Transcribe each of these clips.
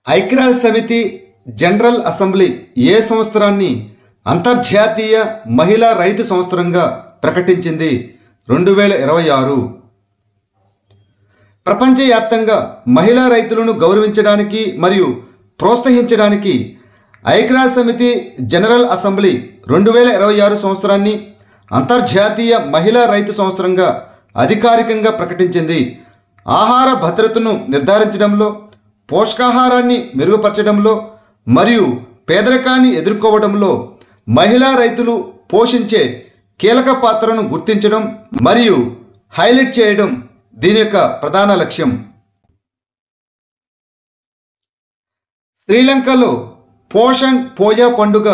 ఐక్యరాజ్య సమితి general assembly ఏ సంవత్సరాన్ని అంతర్జాతీయ మహిళా రైతు సంవత్సరంగా ప్రకటించింది? 2026. ప్రపంచవ్యాప్తంగా మహిళా రైతులను గౌరవించడానికి మరియు ప్రోత్సహించడానికి ఐక్యరాజ్య సమితి జనరల్ అసెంబ్లీ 2026 సంవత్సరాన్ని అంతర్జాతీయ మహిళా రైతు సంవత్సరంగా అధికారికంగా ప్రకటించింది. ఆహార భద్రతను నిర్ధారించడంలో, పోషకాహారాన్ని మెరుగుపరచడంలో మరియు పేదరికాన్ని ఎదుర్కోవడంలో మహిళా రైతులు పోషించే కీలక పాత్రను గుర్తించడం మరియు హైలైట్ చేయడం దీని యొక్క ప్రధాన లక్ష్యం. శ్రీలంకలో పోషణ్ పోయా పండుగ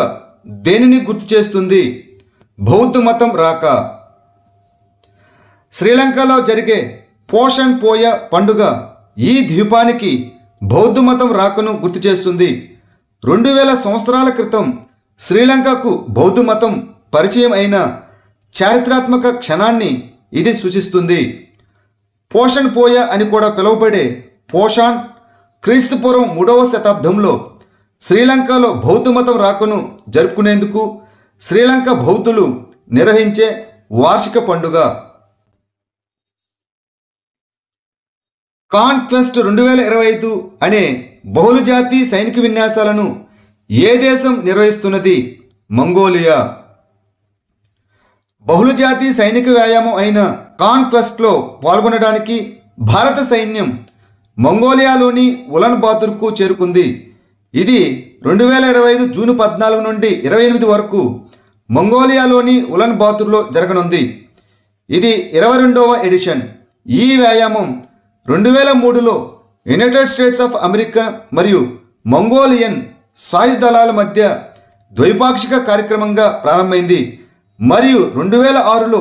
దేనిని గుర్తు చేస్తుంది? బౌద్ధ మతం రాక. శ్రీలంకలో జరిగే పోషణ్ పోయా పండుగ ఈ ద్వీపానికి బౌద్ధ మతం రాకను గుర్తు చేస్తుంది. 2000 సంవత్సరాల క్రితం శ్రీలంకకు బౌద్ధ మతం పరిచయం అయిన చారిత్రాత్మక క్షణాన్ని ఇది సూచిస్తుంది. పోషణ్ పోయా అని కూడా పిలువబడే పోషాన్ క్రీస్తుపూర్వం 3వ శతాబ్దంలో శ్రీలంకలో బౌద్ధ మతం రాకను జరుపుకునేందుకు శ్రీలంక బౌద్ధులు నిర్వహించే వార్షిక పండుగ. కాన్క్వెస్ట్ 2025 అనే బహుళజాతి సైనిక విన్యాసాలను ఏ దేశం నిర్వహిస్తున్నది? మంగోలియా. బహుళజాతి సైనిక వ్యాయామం అయిన కాన్క్వెస్ట్లో పాల్గొనడానికి భారత సైన్యం మంగోలియాలోని ఉలన్ బాతుర్కు చేరుకుంది. ఇది 2025 జూన్ 14 నుండి 28 వరకు మంగోలియాలోని ఉలన్ బాతుర్లో జరగనుంది. ఇది 22వ ఎడిషన్. ఈ వ్యాయామం 2003లో యునైటెడ్ స్టేట్స్ ఆఫ్ అమెరికా మరియు మంగోలియన్ సాయుధ దళాల మధ్య ద్వైపాక్షిక కార్యక్రమంగా ప్రారంభమైంది మరియు 2006లో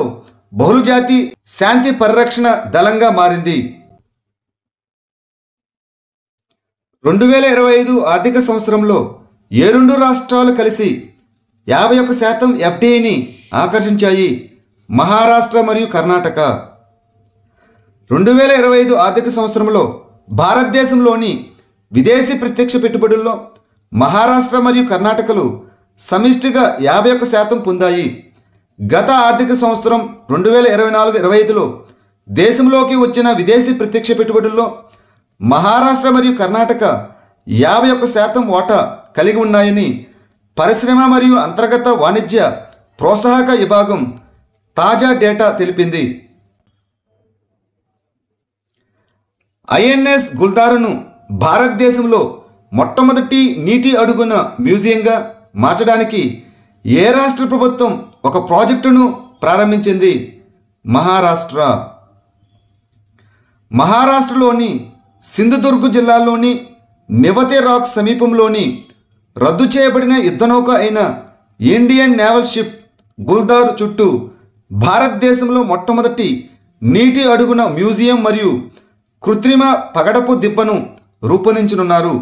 బహుళజాతి శాంతి పరిరక్షణ దళంగా మారింది. 2025 ఆర్థిక సంవత్సరంలో ఏ 2 రాష్ట్రాలు కలిసి 51% ఎఫ్డిఐని ఆకర్షించాయి? మహారాష్ట్ర మరియు కర్ణాటక. 2025 ఆర్థిక సంవత్సరంలో భారతదేశంలోని విదేశీ ప్రత్యక్ష పెట్టుబడుల్లో మహారాష్ట్ర మరియు కర్ణాటకలు సమిష్టిగా 51% పొందాయి. గత ఆర్థిక సంవత్సరం 2024-25లో దేశంలోకి వచ్చిన విదేశీ ప్రత్యక్ష పెట్టుబడుల్లో మహారాష్ట్ర మరియు కర్ణాటక 51% వాటా కలిగి ఉన్నాయని పరిశ్రమ మరియు అంతర్గత వాణిజ్య ప్రోత్సాహక విభాగం తాజా డేటా తెలిపింది. ఐఎన్ఎస్ గుల్దారును భారతదేశంలో మొట్టమొదటి నీటి అడుగున మ్యూజియంగా మార్చడానికి ఏ రాష్ట్ర ప్రభుత్వం ఒక ప్రాజెక్టును ప్రారంభించింది? మహారాష్ట్ర. మహారాష్ట్రలోని సింధుదుర్గ్ జిల్లాలోని నివతే రాక్ సమీపంలోని రద్దు చేయబడిన యుద్ధనౌక అయిన ఇండియన్ నేవల్ షిప్ గుల్దార్ చుట్టూ భారతదేశంలో మొట్టమొదటి నీటి అడుగున మ్యూజియం మరియు కృత్రిమ పగడపు దిబ్బను రూపొందించనున్నారు.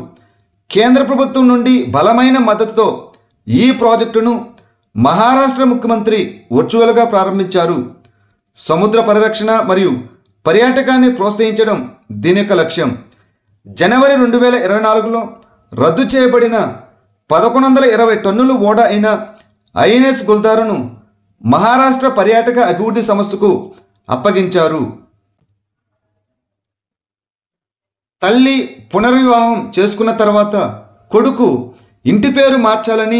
కేంద్ర ప్రభుత్వం నుండి బలమైన మద్దతుతో ఈ ప్రాజెక్టును మహారాష్ట్ర ముఖ్యమంత్రి వర్చువల్గా ప్రారంభించారు. సముద్ర పరిరక్షణ మరియు పర్యాటకాన్ని ప్రోత్సహించడం దీని యొక్క లక్ష్యం. జనవరి 2024లో రద్దు చేయబడిన 1120 టన్నుల ఓడ అయిన ఐఎన్ఎస్ గుల్దారును మహారాష్ట్ర పర్యాటక అభివృద్ధి సంస్థకు అప్పగించారు. తల్లి పునర్వివాహం చేసుకున్న తర్వాత కొడుకు ఇంటి పేరు మార్చాలని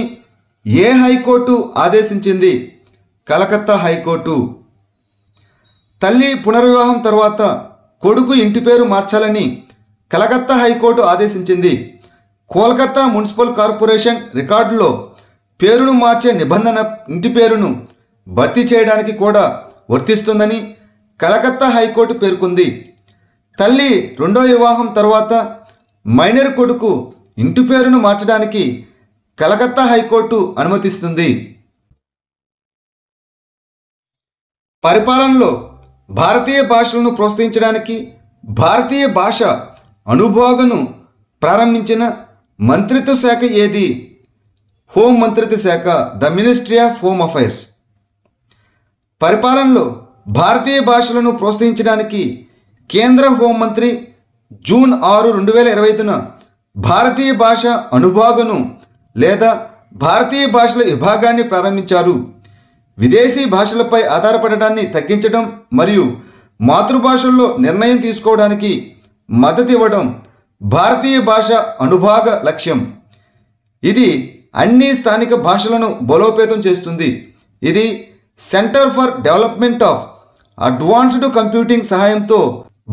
ఏ హైకోర్టు ఆదేశించింది? కలకత్తా హైకోర్టు. తల్లి పునర్వివాహం తర్వాత కొడుకు ఇంటి పేరు మార్చాలని కలకత్తా హైకోర్టు ఆదేశించింది. కోల్కతా మున్సిపల్ కార్పొరేషన్ రికార్డులో పేరును మార్చే నిబంధన ఇంటి పేరును భర్తీ చేయడానికి కూడా వర్తిస్తుందని కలకత్తా హైకోర్టు పేర్కొంది. తల్లి రెండో వివాహం తర్వాత మైనర్ కొడుకు ఇంటి పేరును మార్చడానికి కలకత్తా హైకోర్టు అనుమతిస్తుంది. పరిపాలనలో భారతీయ భాషలను ప్రోత్సహించడానికి భారతీయ భాష అనుభోగను ప్రారంభించిన మంత్రిత్వ శాఖ ఏది? హోం మంత్రిత్వ శాఖ, the ministry of home affairs. పరిపాలనలో భారతీయ భాషలను ప్రోత్సహించడానికి కేంద్ర హోంమంత్రి జూన్ 6, 2025న భారతీయ భాష అనుభాగను లేదా భారతీయ భాషల విభాగాన్ని ప్రారంభించారు. విదేశీ భాషలపై ఆధారపడడాన్ని తగ్గించడం మరియు మాతృభాషల్లో నిర్ణయం తీసుకోవడానికి మద్దతు ఇవ్వడం భారతీయ భాష అనుభాగ లక్ష్యం. ఇది అన్ని స్థానిక భాషలను బలోపేతం చేస్తుంది. ఇది centre for development of advanced computing సహాయంతో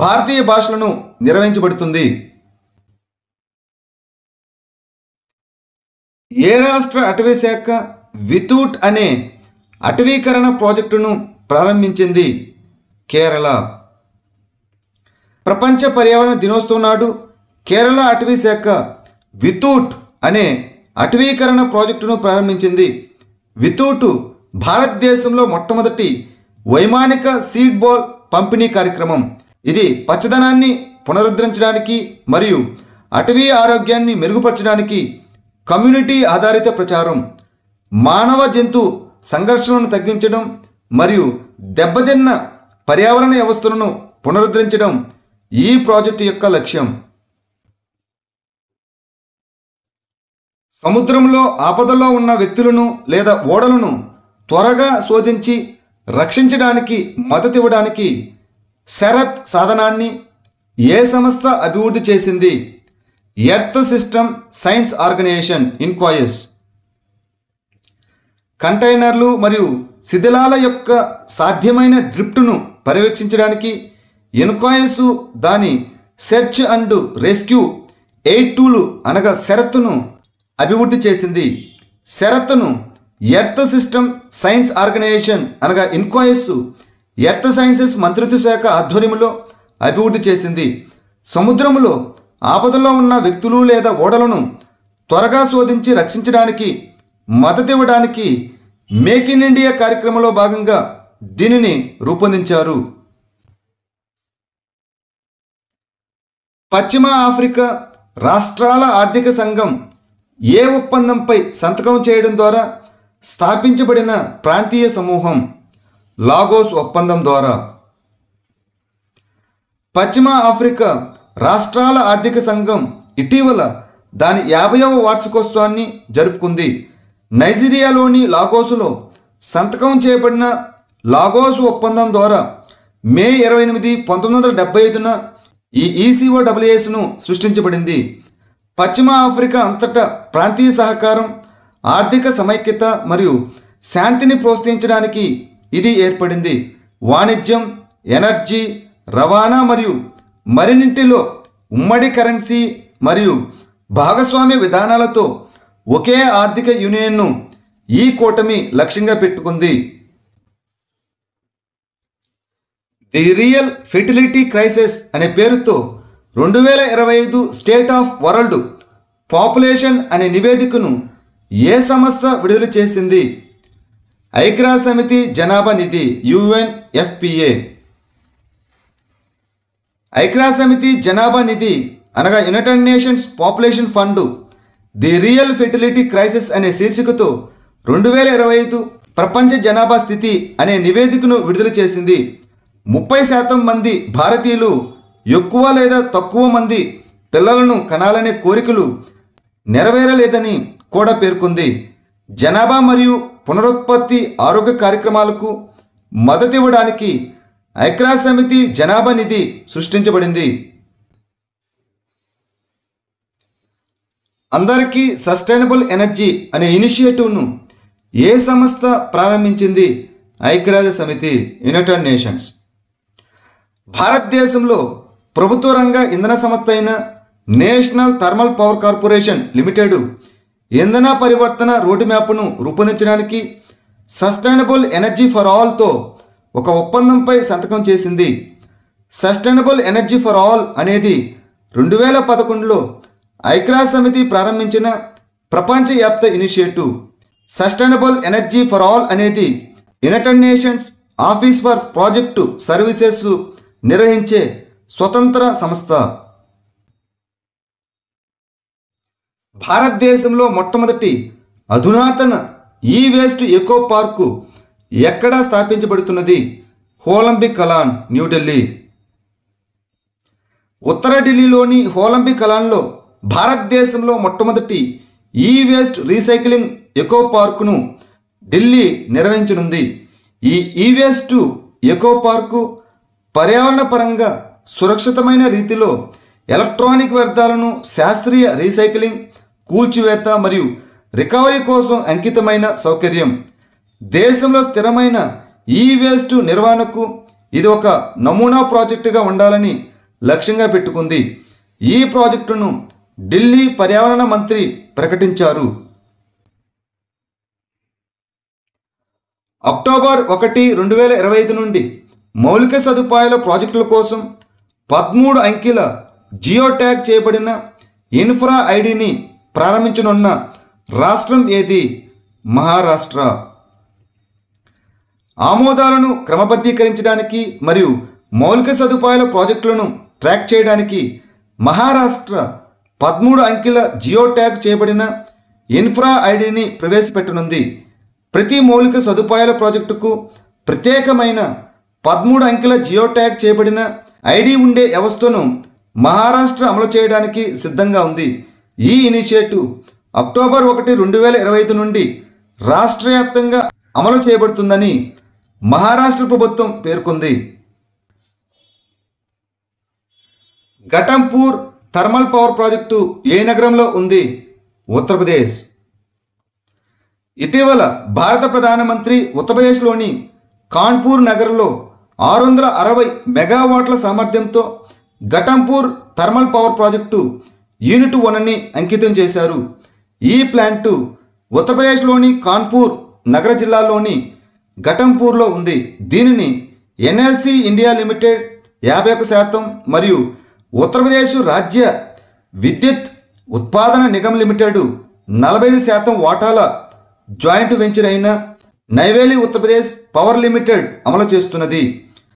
భారతీయ భాషలను నిర్వహించబడుతుంది. ఏ రాష్ట్ర అటవీ శాఖ వితూట్ అనే అటవీకరణ ప్రాజెక్టును ప్రారంభించింది? కేరళ. ప్రపంచ పర్యావరణ దినోత్సవం నాడు కేరళ అటవీ శాఖ వితూట్ అనే అటవీకరణ ప్రాజెక్టును ప్రారంభించింది. వితూటు భారతదేశంలో మొట్టమొదటి వైమానిక సీడ్ బాల్ పంపిణీ కార్యక్రమం. ఇది పచ్చదనాన్ని పునరుద్ధరించడానికి మరియు అటవీ ఆరోగ్యాన్ని మెరుగుపరచడానికి కమ్యూనిటీ ఆధారిత ప్రచారం, మానవ జంతు సంఘర్షణను తగ్గించడం మరియు దెబ్బతిన్న పర్యావరణ వ్యవస్థలను పునరుద్ధరించడం ఈ ప్రాజెక్టు యొక్క లక్ష్యం. సముద్రంలో ఆపదలో ఉన్న వ్యక్తులను లేదా ఓడలను త్వరగా శోధించి రక్షించడానికి మద్దతు ఇవ్వడానికి శరత్ సాధనాన్ని ఏ సంస్థ అభివృద్ధి చేసింది? Earth System Science Organisation INCOIS. కంటైనర్లు మరియు శిథిలాల యొక్క సాధ్యమైన డ్రిఫ్ట్ను పర్యవేక్షించడానికి ఇన్కాయిస్ దాని సెర్చ్ అండ్ రెస్క్యూ 8 టూలు అనగా శరత్తును అభివృద్ధి చేసింది. శరత్తును ఎర్త్ సిస్టమ్ సైన్స్ ఆర్గనైజేషన్ అనగా ఇన్కాయిస్ ఎర్త్ సైన్సెస్ మంత్రిత్వ శాఖ ఆధ్వర్యంలో అభివృద్ధి చేసింది. సముద్రంలో ఆపదలో ఉన్న వ్యక్తులు లేదా ఓడలను త్వరగా శోధించి రక్షించడానికి మద్దతు ఇవ్వడానికి మేక్ ఇన్ ఇండియా కార్యక్రమంలో భాగంగా దీనిని రూపొందించారు. పశ్చిమ ఆఫ్రికా రాష్ట్రాల ఆర్థిక సంఘం ఏ ఒప్పందంపై సంతకం చేయడం ద్వారా స్థాపించబడిన ప్రాంతీయ సమూహం? లాగోస్ ఒప్పందం ద్వారా. పశ్చిమ ఆఫ్రికా రాష్ట్రాల ఆర్థిక సంఘం ఇటీవల దాని 50వ వార్షికోత్సవాన్ని జరుపుకుంది. నైజీరియాలోని లాగోసులో సంతకం చేయబడిన లాగోస్ ఒప్పందం ద్వారా మే 28, 1975న ఈ ECOWASను సృష్టించబడింది. పశ్చిమ ఆఫ్రికా అంతటా ప్రాంతీయ సహకారం, ఆర్థిక సమైక్యత మరియు శాంతిని ప్రోత్సహించడానికి ఇది ఏర్పడింది. వాణిజ్యం, ఎనర్జీ, రవాణా మరియు మరిన్నింటిలో ఉమ్మడి కరెన్సీ మరియు భాగస్వామ్య విధానాలతో ఒకే ఆర్థిక యూనియన్ను ఈ కూటమి లక్ష్యంగా పెట్టుకుంది. ది రియల్ ఫెర్టిలిటీ క్రైసిస్ అనే పేరుతో 2025 స్టేట్ ఆఫ్ వరల్డ్ పాపులేషన్ అనే నివేదికను ఏ సంస్థ విడుదల చేసింది? ఐక్యరాజ్యసమితి జనాభా నిధి UNFPA. ఐక్యరాజ్యసమితి జనాభా నిధి అనగా United nations population fund the real fertility crisis అనే శీర్షికతో 2025 ప్రపంచ జనాభా స్థితి అనే నివేదికను విడుదల చేసింది. 30% మంది భారతీయులు ఎక్కువ లేదా తక్కువ మంది పిల్లలను కనాలనే కోరికలు నెరవేరలేదని కూడా పేర్కొంది. జనాభా మరియు పునరుత్పత్తి ఆరోగ్య కార్యక్రమాలకు మద్దతు ఇవ్వడానికి ఐక్యరాజ్యసమితి జనాభా నిధి సృష్టించబడింది. అందరికీ సస్టైనబుల్ ఎనర్జీ అనే ఇనిషియేటివ్ను ఏ సంస్థ ప్రారంభించింది? ఐక్యరాజ్యసమితి యునైటెడ్ నేషన్స్. భారతదేశంలో ప్రభుత్వ రంగ ఇంధన సంస్థ అయిన national thermal power corporation limited ఇంధన పరివర్తన రోడ్ మ్యాప్ను రూపొందించడానికి సస్టైనబుల్ ఎనర్జీ ఫర్ ఆల్తో ఒక ఒప్పందంపై సంతకం చేసింది. సస్టైనబుల్ ఎనర్జీ ఫర్ ఆల్ అనేది 2011లో ఐక్యరాజ్యసమితి ప్రారంభించిన ప్రపంచవ్యాప్త initiative. Sustainable energy for all అనేది United Nations office for project services నిర్వహించే స్వతంత్ర సంస్థ. భారతదేశంలో మొట్టమొదటి అధునాతన ఈ వేస్ట్ ఎకో పార్కు ఎక్కడ స్థాపించబడుతున్నది? హోలంబిక్ కలాన్, న్యూఢిల్లీ. ఉత్తర ఢిల్లీలోని హోలంబిక్ కలాన్లో భారతదేశంలో మొట్టమొదటి ఈ వేస్ట్ రీసైక్లింగ్ ఎకో పార్కును ఢిల్లీ నిర్వహించనుంది. ఈ వేస్ట్ ఎకో పార్కు పర్యావరణ పరంగా సురక్షితమైన రీతిలో ఎలక్ట్రానిక్ వ్యర్థాలను శాస్త్రీయ రీసైక్లింగ్, కూల్చివేత మరియు రికవరీ కోసం అంకితమైన సౌకర్యం. దేశంలో స్థిరమైన ఈ వేస్ట్ నిర్వహణకు ఇది ఒక నమూనా ప్రాజెక్టుగా ఉండాలని లక్ష్యంగా పెట్టుకుంది. ఈ ప్రాజెక్టును ఢిల్లీ పర్యావరణ మంత్రి ప్రకటించారు. అక్టోబర్ 1, 2025 నుండి మౌలిక సదుపాయాల ప్రాజెక్టుల కోసం 13 అంకెల జియో ట్యాగ్ చేయబడిన ఇన్ఫ్రా ఐడిని ప్రారంభించనున్న రాష్ట్రం ఏది? మహారాష్ట్ర. ఆమోదాలను క్రమబద్ధీకరించడానికి మరియు మౌలిక సదుపాయాల ప్రాజెక్టులను ట్రాక్ చేయడానికి మహారాష్ట్ర 13 అంకెల జియో ట్యాగ్ చేయబడిన ఇన్ఫ్రా ఐడిని ప్రవేశపెట్టనుంది. ప్రతి మౌలిక సదుపాయాల ప్రాజెక్టుకు ప్రత్యేకమైన 13 అంకెల జియో ట్యాగ్ చేయబడిన ఐడి ఉండే వ్యవస్థను మహారాష్ట్ర అమలు చేయడానికి సిద్ధంగా ఉంది. ఈ ఇనిషియేటివ్ అక్టోబర్ 1, 2025 నుండి రాష్ట్ర వ్యాప్తంగా అమలు చేయబడుతుందని మహారాష్ట్ర ప్రభుత్వం పేర్కొంది. ఘటంపూర్ థర్మల్ పవర్ ప్రాజెక్టు ఏ నగరంలో ఉంది? ఉత్తరప్రదేశ్. ఇటీవల భారత ప్రధానమంత్రి ఉత్తరప్రదేశ్లోని కాన్పూర్ నగరంలో 660 మెగావాట్ల సామర్థ్యంతో Ghatampur thermal power project unit 1ని అంకితం చేశారు. ఈ ప్లాంటు ఉత్తరప్రదేశ్లోని కాన్పూర్ నగర జిల్లాలోని ఘటంపూర్లో ఉంది. దీనిని ఎన్ఎల్సి ఇండియా లిమిటెడ్ 51% మరియు ఉత్తరప్రదేశ్ రాజ్య విద్యుత్ ఉత్పాదన నిగమ్ లిమిటెడ్ 45% వాటాల జాయింట్ వెంచర్ అయిన నైవేలి ఉత్తరప్రదేశ్ పవర్ లిమిటెడ్ అమలు చేస్తున్నది.